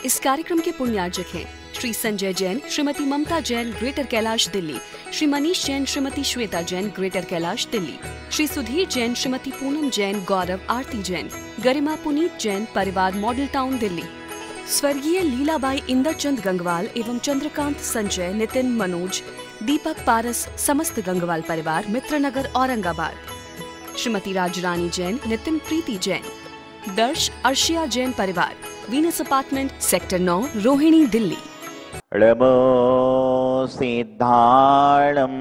इस कार्यक्रम के पुण्यार्जक हैं श्री संजय जैन, श्रीमती ममता जैन, ग्रेटर कैलाश दिल्ली, श्री मनीष जैन, श्रीमती श्वेता जैन, ग्रेटर कैलाश दिल्ली, श्री सुधीर जैन, श्रीमती पूनम जैन, गौरव आरती जैन, गरिमा पुनीत जैन, परिवार मॉडल टाउन दिल्ली, स्वर्गीय लीलाबाई इंदरचंद गंगवाल एवं चंद्रकांत संजय, नितिन मनोज, दीपक पारस, समस्त गंगवाल परिवार, मित्रनगर औरंगाबाद, श्रीमती राजरानी जैन, नितिन प्रीति जैन, दर्श अर्शिया जैन परिवार, Venus apartment, sector 9, Rohini Delhi. ळमो सिद्धाणम्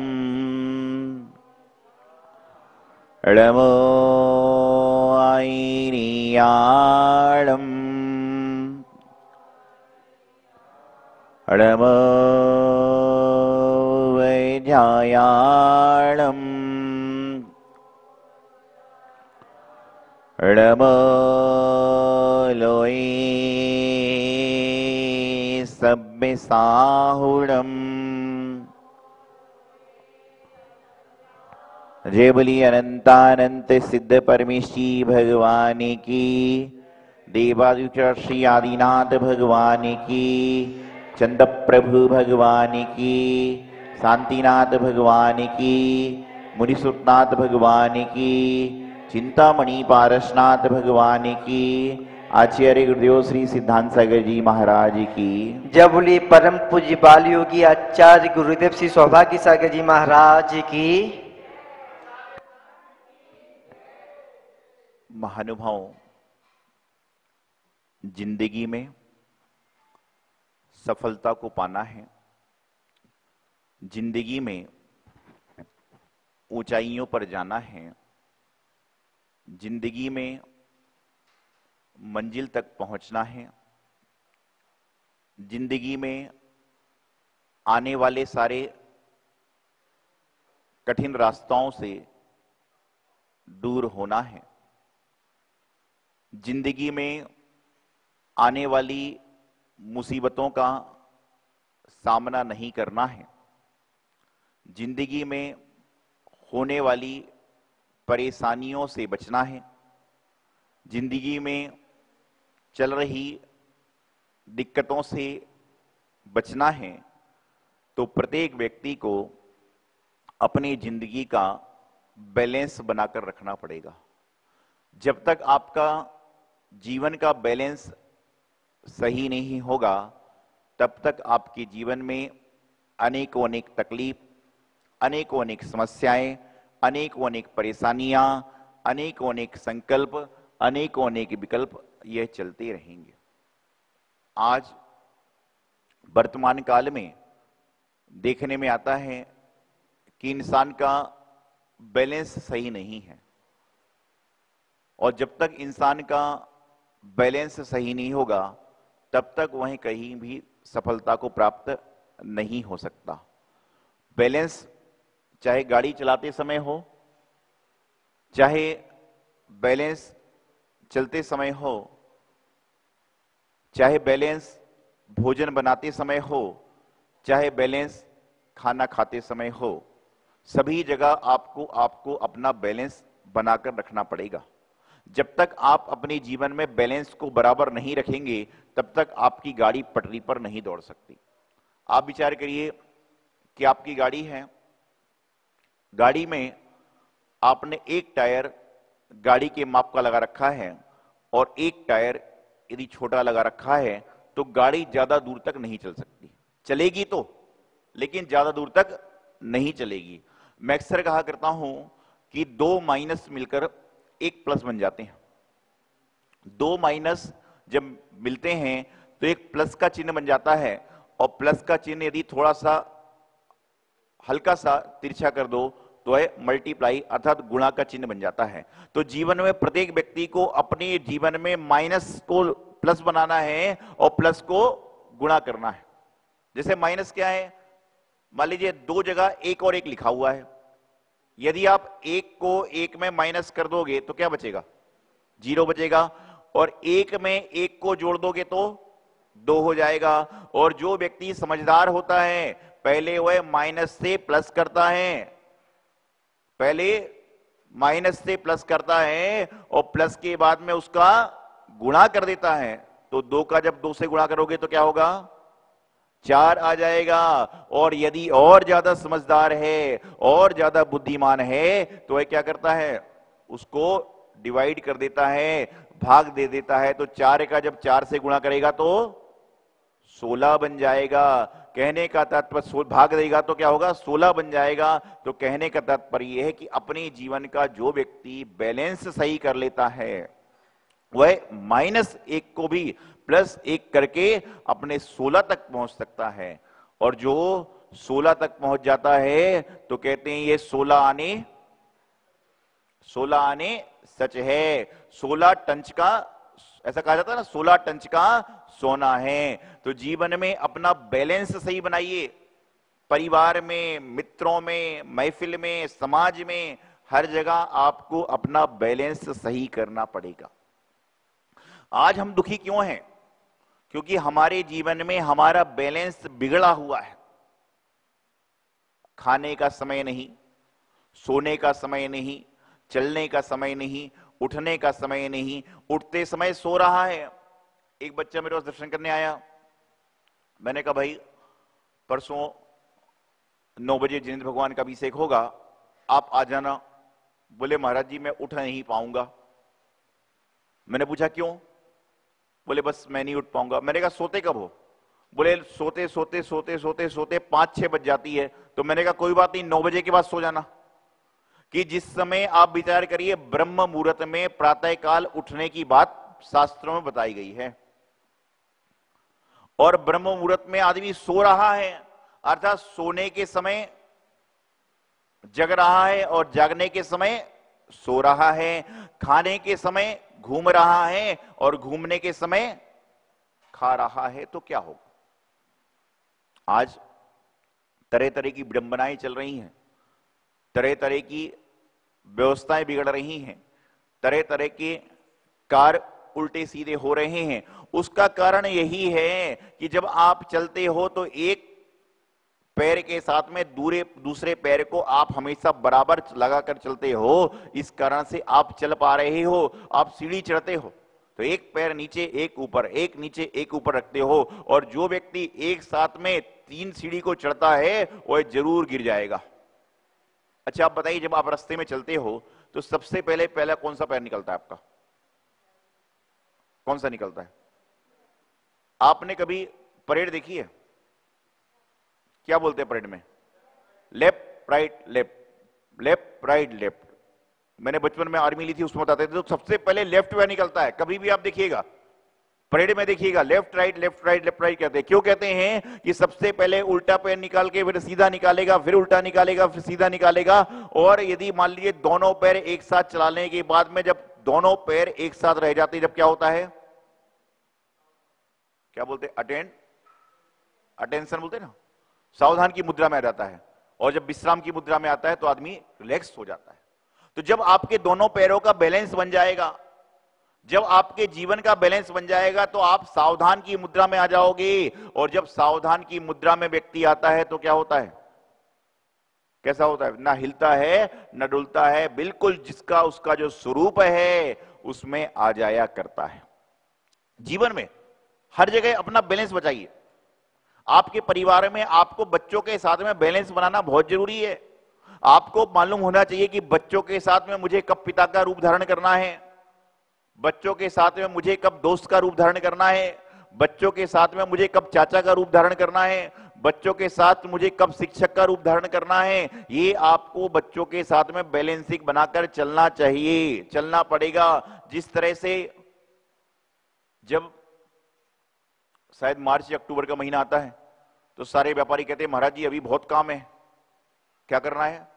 ळमो ऐरियाळम् ळमो वैजायाळम् ळमो लोई सब्बिसाहुणम्। जय बोली अनंतानंत सिद्ध परमेशी भगवान की, देवादिच श्री आदिनाथ भगवान की, चंद प्रभु भगवान की, शांतिनाथ भगवान की, मुनिसुतनाथ भगवान की, चिंतामणि पारसनाथ भगवान की, आचार्य गुरुदेव श्री सिद्धांत सागर जी महाराज की। जय बोली परम पूज्य बाल योगी आचार्य गुरुदेव श्री सौभाग्य सागर जी महाराज की। महानुभाव, जिंदगी में सफलता को पाना है, जिंदगी में ऊंचाइयों पर जाना है, जिंदगी में मंजिल तक पहुंचना है, जिंदगी में आने वाले सारे कठिन रास्तों से दूर होना है, जिंदगी में आने वाली मुसीबतों का सामना नहीं करना है, जिंदगी में होने वाली परेशानियों से बचना है, जिंदगी में चल रही दिक्कतों से बचना है, तो प्रत्येक व्यक्ति को अपनी जिंदगी का बैलेंस बनाकर रखना पड़ेगा। जब तक आपका जीवन का बैलेंस सही नहीं होगा, तब तक आपके जीवन में अनेकों अनेक तकलीफ, अनेकों अनेक समस्याएं, अनेकों अनेक परेशानियां, अनेकों अनेक संकल्प, अनेकों अनेक विकल्प यह चलते रहेंगे। आज वर्तमान काल में देखने में आता है कि इंसान का बैलेंस सही नहीं है, और जब तक इंसान का बैलेंस सही नहीं होगा, तब तक वह कहीं भी सफलता को प्राप्त नहीं हो सकता। बैलेंस चाहे गाड़ी चलाते समय हो, चाहे बैलेंस चलते समय हो, चाहे बैलेंस भोजन बनाते समय हो, चाहे बैलेंस खाना खाते समय हो, सभी जगह आपको अपना बैलेंस बनाकर रखना पड़ेगा। जब तक आप अपने जीवन में बैलेंस को बराबर नहीं रखेंगे, तब तक आपकी गाड़ी पटरी पर नहीं दौड़ सकती। आप विचार करिए कि आपकी गाड़ी है, गाड़ी में आपने एक टायर गाड़ी के माप का लगा रखा है और एक टायर यदि छोटा लगा रखा है, तो गाड़ी ज्यादा दूर तक नहीं चल सकती। चलेगी तो, लेकिन ज्यादा दूर तक नहीं चलेगी। मैं अक्सर कहा करता हूं कि 2 माइनस मिलकर 1 प्लस बन जाते हैं। 2 माइनस जब मिलते हैं तो एक प्लस का चिन्ह बन जाता है, और प्लस का चिन्ह यदि थोड़ा सा हल्का सा तिरछा कर दो तो है मल्टीप्लाई, अर्थात गुणा का चिन्ह बन जाता है। तो जीवन में प्रत्येक व्यक्ति को अपने जीवन में माइनस को प्लस बनाना है और प्लस को गुणा करना है। जैसे माइनस क्या है, मान लीजिए 2 जगह 1 और 1 लिखा हुआ है, यदि आप 1 को 1 में माइनस कर दोगे तो क्या बचेगा? 0 बचेगा, और 1 में 1 को जोड़ दोगे तो 2 हो जाएगा। और जो व्यक्ति समझदार होता है, पहले वह माइनस से प्लस करता है, पहले माइनस से प्लस करता है और प्लस के बाद में उसका गुणा कर देता है। तो 2 का जब 2 से गुणा करोगे तो क्या होगा, 4 आ जाएगा। और यदि और ज्यादा समझदार है और ज्यादा बुद्धिमान है तो वह क्या करता है, उसको डिवाइड कर देता है, भाग दे देता है। तो 4 का जब 4 से गुणा करेगा तो 16 बन जाएगा। कहने का तात्पर्य, भाग देगा तो क्या होगा, 16 बन जाएगा। तो कहने का तात्पर्य यह है कि अपने जीवन का जो व्यक्ति बैलेंस सही कर लेता है वह -1 को भी +1 करके अपने 16 तक पहुंच सकता है। और जो 16 तक पहुंच जाता है तो कहते हैं ये 16 आने सच है। 16 टंच का, ऐसा कहा जाता है ना, 16 टंच का सोना है। तो जीवन में अपना बैलेंस सही बनाइए, परिवार में, मित्रों में, महफिल में, समाज में, हर जगह आपको अपना बैलेंस सही करना पड़ेगा। आज हम दुखी क्यों हैं? क्योंकि हमारे जीवन में हमारा बैलेंस बिगड़ा हुआ है। खाने का समय नहीं, सोने का समय नहीं, चलने का समय नहीं, उठने का समय नहीं, उठते समय सो रहा है। एक बच्चा मेरे पास दर्शन करने आया, मैंने कहा भाई परसों 9 बजे जिनेंद्र भगवान का अभिषेक होगा, आप आ जाना। बोले महाराज जी मैं उठ नहीं पाऊंगा। मैंने पूछा क्यों? बोले बस मैं नहीं उठ पाऊंगा। मैंने कहा सोते कब हो? बोले सोते सोते सोते सोते सोते 5-6 बज जाती है। तो मैंने कहा कोई बात नहीं, 9 बजे के बाद सो जाना। कि जिस समय आप विचार करिए, ब्रह्म मुहूर्त में प्रातःकाल उठने की बात शास्त्रों में बताई गई है, और ब्रह्म मुहूर्त में आदमी सो रहा है, अर्थात सोने के समय जग रहा है और जागने के समय सो रहा है, खाने के समय घूम रहा है और घूमने के समय खा रहा है। तो क्या होगा? आज तरह तरह की विडंबनाएं चल रही हैं, तरह तरह की व्यवस्थाएं बिगड़ रही हैं, तरह तरह के कार्य उल्टे सीधे हो रहे हैं। उसका कारण यही है कि जब आप चलते हो तो एक पैर के साथ में दूसरे पैर को आप हमेशा बराबर लगाकर चलते हो। इस कारण से आप चल पा रहे हो। आप सीढ़ी चढ़ते हो तो एक पैर नीचे एक ऊपर, एक नीचे एक ऊपर रखते हो, और जो व्यक्ति एक साथ में 3 सीढ़ी को चढ़ता है वह जरूर गिर जाएगा। अच्छा आप बताइए, जब आप रास्ते में चलते हो तो सबसे पहला कौन सा पैर निकलता है आपका? कौन सा निकलता है? आपने कभी परेड देखी है? क्या बोलते हैं परेड में? Left right left, left right left. मैंने बचपन में आर्मी ली थी, उसमें बताते थे तो सबसे पहले लेफ्ट पैर निकलता है। कभी भी आप देखिएगा परेड में, देखिएगा left right left right left right कहते हैं। क्यों कहते हैं? कि सबसे पहले उल्टा पैर निकाल के फिर सीधा निकालेगा, फिर उल्टा निकालेगा, फिर सीधा निकालेगा। और यदि मान लीजिए दोनों पैर एक साथ चलाने के बाद में जब दोनों पैर एक साथ रह जाते हैं, जब क्या होता है? क्या बोलते हैं? अटेंशन बोलते हैं ना, सावधान की मुद्रा में आ जाता है। और जब विश्राम की मुद्रा में आता है तो आदमी रिलैक्स हो जाता है। तो जब आपके दोनों पैरों का बैलेंस बन जाएगा, जब आपके जीवन का बैलेंस बन जाएगा तो आप सावधान की मुद्रा में आ जाओगे। और जब सावधान की मुद्रा में व्यक्ति आता है तो क्या होता है? कैसा होता है? ना हिलता है ना डुलता है, बिल्कुल जिसका उसका जो स्वरूप है उसमें आ जाया करता है। जीवन में हर जगह अपना बैलेंस बचाइए। आपके परिवार में आपको बच्चों के साथ में बैलेंस बनाना बहुत जरूरी है। आपको मालूम होना चाहिए कि बच्चों के साथ में मुझे कब पिता का रूप धारण करना है, बच्चों के साथ में मुझे कब दोस्त का रूप धारण करना है, बच्चों के साथ में मुझे कब चाचा का रूप धारण करना है, बच्चों के साथ मुझे कब शिक्षक का रूप धारण करना है। ये आपको बच्चों के साथ में बैलेंसिंग बनाकर चलना चाहिए, चलना पड़ेगा। जिस तरह से जब शायद मार्च या अक्टूबर का महीना आता है तो सारे व्यापारी कहते हैं महाराज जी अभी बहुत काम है। क्या करना है?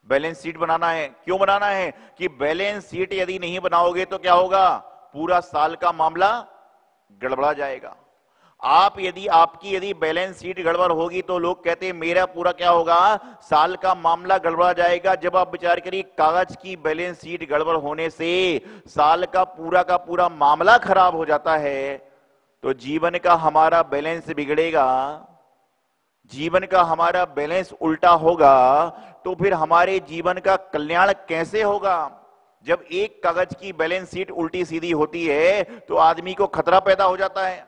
बैलेंस शीट बनाना है। क्यों बनाना है? कि बैलेंस शीट यदि नहीं बनाओगे तो क्या होगा? पूरा साल का मामला गड़बड़ा जाएगा। आपकी यदि बैलेंस शीट गड़बड़ होगी तो लोग कहते हैं मेरा पूरा क्या होगा? साल का मामला गड़बड़ा जाएगा। जब आप विचार करिए कागज की बैलेंस शीट गड़बड़ होने से साल का पूरा मामला खराब हो जाता है, तो जीवन का हमारा बैलेंस बिगड़ेगा, जीवन का हमारा बैलेंस उल्टा होगा तो फिर हमारे जीवन का कल्याण कैसे होगा? जब एक कागज की बैलेंस शीट उल्टी सीधी होती है तो आदमी को खतरा पैदा हो जाता है,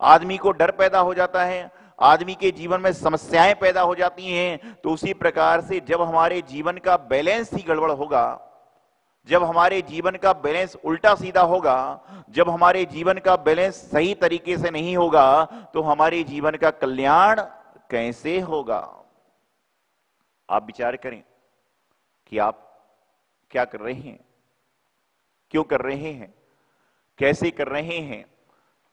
आदमी को डर पैदा हो जाता है, आदमी के जीवन में समस्याएं पैदा हो जाती हैं। तो उसी प्रकार से जब हमारे जीवन का बैलेंस ही गड़बड़ होगा, जब हमारे जीवन का बैलेंस उल्टा सीधा होगा, जब हमारे जीवन का बैलेंस सही तरीके से नहीं होगा, तो हमारे जीवन का कल्याण कैसे होगा? आप विचार करें कि आप क्या कर रहे हैं, क्यों कर रहे हैं, कैसे कर रहे हैं,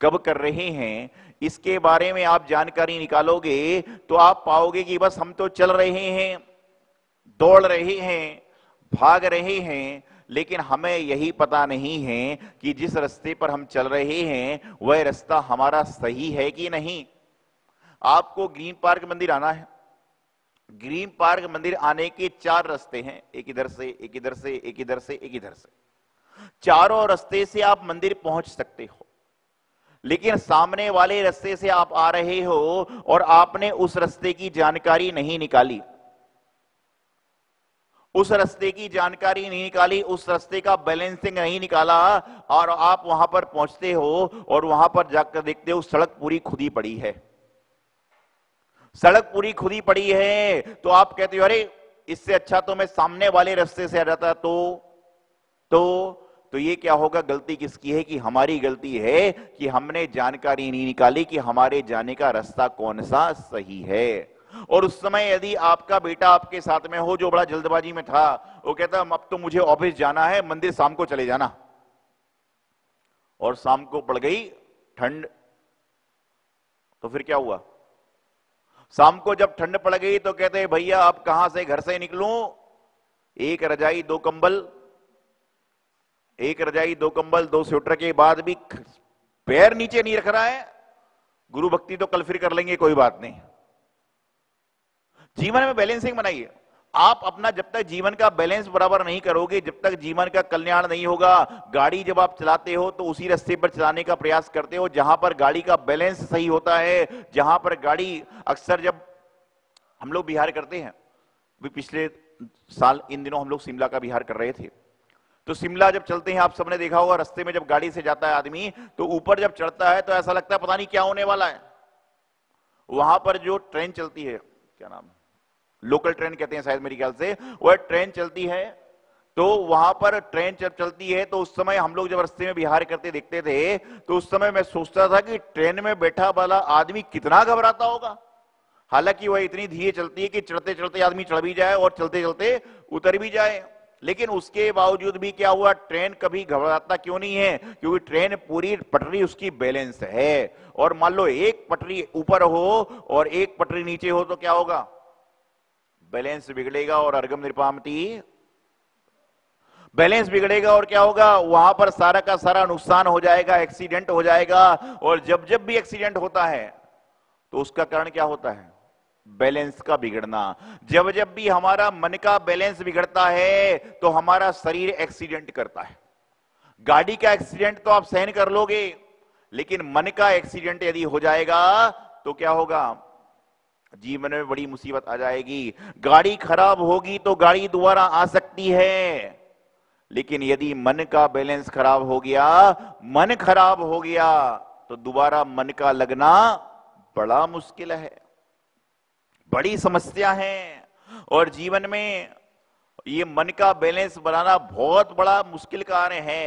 कब कर रहे हैं। इसके बारे में आप जानकारी निकालोगे तो आप पाओगे कि बस हम तो चल रहे हैं, दौड़ रहे हैं, भाग रहे हैं, लेकिन हमें यही पता नहीं है कि जिस रास्ते पर हम चल रहे हैं वह रास्ता हमारा सही है कि नहीं। आपको ग्रीन पार्क मंदिर आना है। ग्रीन पार्क मंदिर आने के 4 रास्ते हैं, एक इधर से, एक इधर से, एक इधर से, एक इधर से। चारों रास्ते से आप मंदिर पहुंच सकते हो, लेकिन सामने वाले रास्ते से आप आ रहे हो और आपने उस रास्ते की जानकारी नहीं निकाली, उस रास्ते की जानकारी नहीं निकाली, उस रास्ते का बैलेंसिंग नहीं निकाला, और आप वहां पर पहुंचते हो और वहां पर जाकर देखते हो सड़क पूरी खुदी पड़ी है, सड़क पूरी खुदी पड़ी है। तो आप कहते हो अरे इससे अच्छा तो मैं सामने वाले रास्ते से आ जाता। तो ये क्या होगा? गलती किसकी है? कि हमारी गलती है कि हमने जानकारी नहीं निकाली कि हमारे जाने का रास्ता कौन सा सही है। और उस समय यदि आपका बेटा आपके साथ में हो जो बड़ा जल्दबाजी में था, वो कहता अब तो मुझे ऑफिस जाना है, मंदिर शाम को चले जाना, और शाम को पड़ गई ठंड, तो फिर क्या हुआ? शाम को जब ठंड पड़ गई तो कहते भैया अब कहां से घर से निकलूं, एक रजाई 2 कंबल, एक रजाई 2 कंबल 2 स्वेटर के बाद भी पैर नीचे नहीं रख रहा है। गुरु भक्ति तो कल फिर कर लेंगे, कोई बात नहीं। जीवन में बैलेंसिंग बनाइए। आप अपना जब तक जीवन का बैलेंस बराबर नहीं करोगे, जब तक जीवन का कल्याण नहीं होगा। गाड़ी जब आप चलाते हो तो उसी रास्ते पर चलाने का प्रयास करते हो जहां पर गाड़ी का बैलेंस सही होता है, जहां पर गाड़ी अक्सर जब हम लोग बिहार करते हैं, पिछले साल इन दिनों हम लोग शिमला का बिहार कर रहे थे, तो शिमला जब चलते हैं आप सबने देखा होगा रास्ते में जब गाड़ी से जाता है आदमी तो ऊपर जब चढ़ता है तो ऐसा लगता है पता नहीं क्या होने वाला है। वहां पर जो ट्रेन चलती है, क्या नाम है, लोकल ट्रेन कहते हैं शायद मेरे ख्याल से, वह ट्रेन चलती है। तो वहां पर ट्रेन जब चलती है तो उस समय हम लोग जब रास्ते में बिहार करते देखते थे तो उस समय मैं सोचता था कि ट्रेन में बैठा वाला आदमी कितना घबराता होगा। हालांकि वह इतनी धीरे चलती है कि चढ़ते चढ़ते आदमी चढ़ भी जाए और चलते चलते उतर भी जाए, लेकिन उसके बावजूद भी क्या हुआ, ट्रेन कभी घबराता क्यों नहीं है? क्योंकि ट्रेन पूरी पटरी उसकी बैलेंस है। और मान लो एक पटरी ऊपर हो और एक पटरी नीचे हो तो क्या होगा? बैलेंस बिगड़ेगा और अर्गम निरपामती, बैलेंस बिगड़ेगा और क्या होगा? वहां पर सारा का सारा नुकसान हो जाएगा, एक्सीडेंट हो जाएगा। और जब जब भी एक्सीडेंट होता है तो उसका कारण क्या होता है? बैलेंस का बिगड़ना। जब जब भी हमारा मन का बैलेंस बिगड़ता है तो हमारा शरीर एक्सीडेंट करता है। गाड़ी का एक्सीडेंट तो आप सहन कर लोगे, लेकिन मन का एक्सीडेंट यदि हो जाएगा तो क्या होगा? जीवन में बड़ी मुसीबत आ जाएगी। गाड़ी खराब होगी तो गाड़ी दोबारा आ सकती है, लेकिन यदि मन का बैलेंस खराब हो गया, मन खराब हो गया तो दोबारा मन का लगना बड़ा मुश्किल है, बड़ी समस्या है। और जीवन में ये मन का बैलेंस बनाना बहुत बड़ा मुश्किल कार्य है।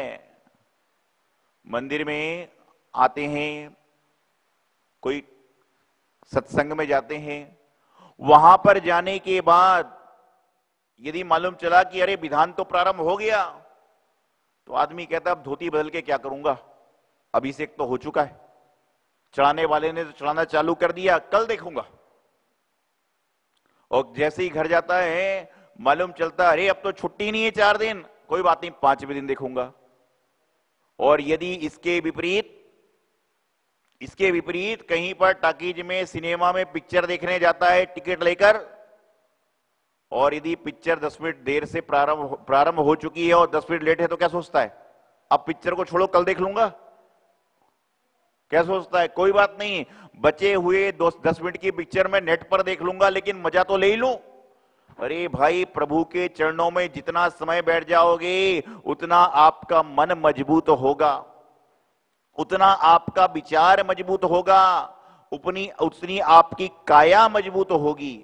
मंदिर में आते हैं, कोई सत्संग में जाते हैं, वहां पर जाने के बाद यदि मालूम चला कि अरे विधान तो प्रारंभ हो गया, तो आदमी कहता अब धोती बदल के क्या करूंगा, अभिषेक तो हो चुका है, चढ़ाने वाले ने तो चढ़ाना चालू कर दिया, कल देखूंगा। और जैसे ही घर जाता है मालूम चलता अरे अब तो छुट्टी नहीं है 4 दिन, कोई बात नहीं 5वें दिन देखूंगा। और यदि इसके विपरीत कहीं पर टाकीज में, सिनेमा में पिक्चर देखने जाता है टिकट लेकर, और यदि पिक्चर 10 मिनट देर से प्रारंभ हो चुकी है और 10 मिनट लेट है तो क्या सोचता है? अब पिक्चर को छोड़ो कल देख लूंगा। क्या सोचता है? कोई बात नहीं, बचे हुए 10 मिनट की पिक्चर में नेट पर देख लूंगा, लेकिन मजा तो ले ही लूं। अरे भाई, प्रभु के चरणों में जितना समय बैठ जाओगे उतना आपका मन मजबूत होगा, उतना आपका विचार मजबूत होगा, उतनी आपकी काया मजबूत होगी।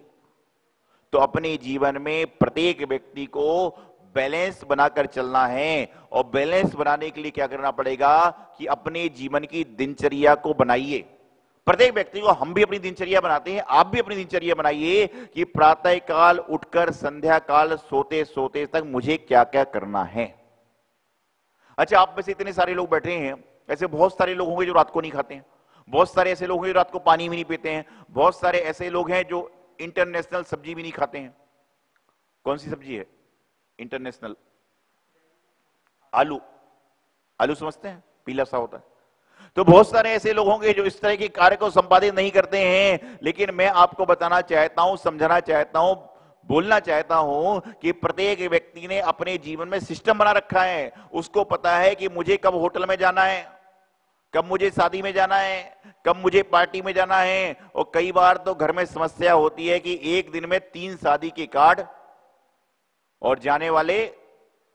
तो अपने जीवन में प्रत्येक व्यक्ति को बैलेंस बनाकर चलना है। और बैलेंस बनाने के लिए क्या करना पड़ेगा कि अपने जीवन की दिनचर्या को बनाइए। प्रत्येक व्यक्ति को, हम भी अपनी दिनचर्या बनाते हैं, आप भी अपनी दिनचर्या बनाइए कि प्रातः काल उठकर संध्या काल सोते सोते तक मुझे क्या क्या करना है। अच्छा, आप में से इतने सारे लोग बैठे हैं, ऐसे बहुत सारे लोग होंगे जो रात को नहीं खाते हैं, बहुत सारे ऐसे लोग हैं जो रात को पानी भी नहीं पीते हैं, बहुत सारे ऐसे लोग हैं जो इंटरनेशनल सब्जी भी नहीं खाते हैं। कौन सी सब्जी है इंटरनेशनल? आलू। आलू समझते हैं, पीला सा होता है। तो बहुत सारे ऐसे लोग होंगे जो इस तरह के कार्य को संपादित नहीं करते हैं। लेकिन मैं आपको बताना चाहता हूं, समझाना चाहता हूं, बोलना चाहता हूं कि प्रत्येक व्यक्ति ने अपने जीवन में सिस्टम बना रखा है। उसको पता है कि मुझे कब होटल में जाना है, कब मुझे शादी में जाना है, कब मुझे पार्टी में जाना है। और कई बार तो घर में समस्या होती है कि एक दिन में 3 शादी के कार्ड और जाने वाले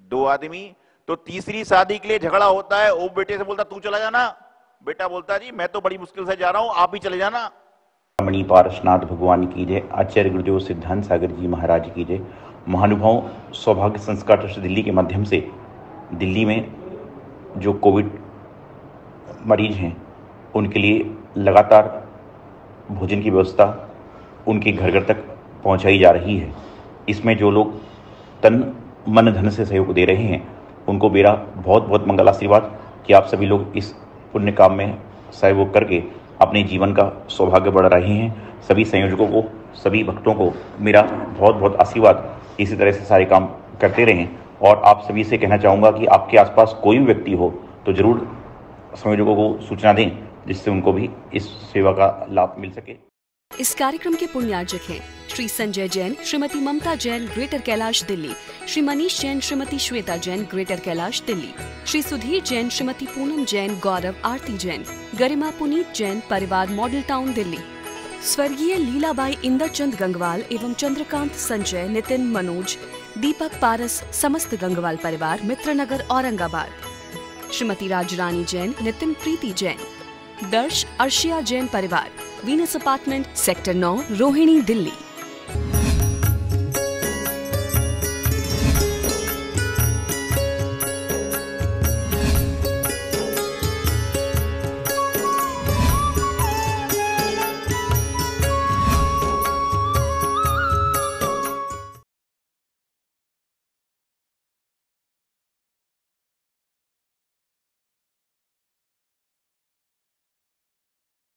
2 आदमी। तो तीसरी शादी के लिए झगड़ा होता है। वो बेटे से बोलता तू चला जाना, बेटा बोलता जी मैं तो बड़ी मुश्किल से जा रहा हूं, आप ही चले जाना। मणि पारसनाथ भगवान की जय, आचार्य गुरुदेव सिद्धांत सागर जी महाराज की जय। महानुभाव सौभाग्य संस्कार ट्रस्ट दिल्ली के माध्यम से दिल्ली में जो कोविड मरीज हैं उनके लिए लगातार भोजन की व्यवस्था उनके घर घर तक पहुंचाई जा रही है। इसमें जो लोग तन मन धन से सहयोग दे रहे हैं उनको मेरा बहुत बहुत मंगल आशीर्वाद कि आप सभी लोग इस पुण्य काम में सहयोग करके अपने जीवन का सौभाग्य बढ़ा रहे हैं। सभी संयोजकों को, सभी भक्तों को मेरा बहुत बहुत आशीर्वाद, इसी तरह से सारे काम करते रहें। और आप सभी से कहना चाहूँगा कि आपके आसपास कोई भी व्यक्ति हो तो जरूर संयोजकों को सूचना दें, जिससे उनको भी इस सेवा का लाभ मिल सके। इस कार्यक्रम के पुण्यार्जक हैं श्री संजय जैन, श्रीमती ममता जैन, ग्रेटर कैलाश दिल्ली, श्री मनीष जैन, श्रीमती श्वेता जैन, ग्रेटर कैलाश दिल्ली, श्री सुधीर जैन, श्रीमती पूनम जैन, गौरव आरती जैन, गरिमा पुनीत जैन, परिवार मॉडल टाउन दिल्ली, स्वर्गीय लीलाबाई इंदरचंद गंगवाल एवं चंद्रकांत संजय, नितिन मनोज, दीपक पारस, समस्त गंगवाल परिवार, मित्रनगर औरंगाबाद, श्रीमती राजरानी जैन, नितिन प्रीति जैन, दर्श अर्शिया जैन परिवार, Venus apartment, sector 9, Rohini Delhi.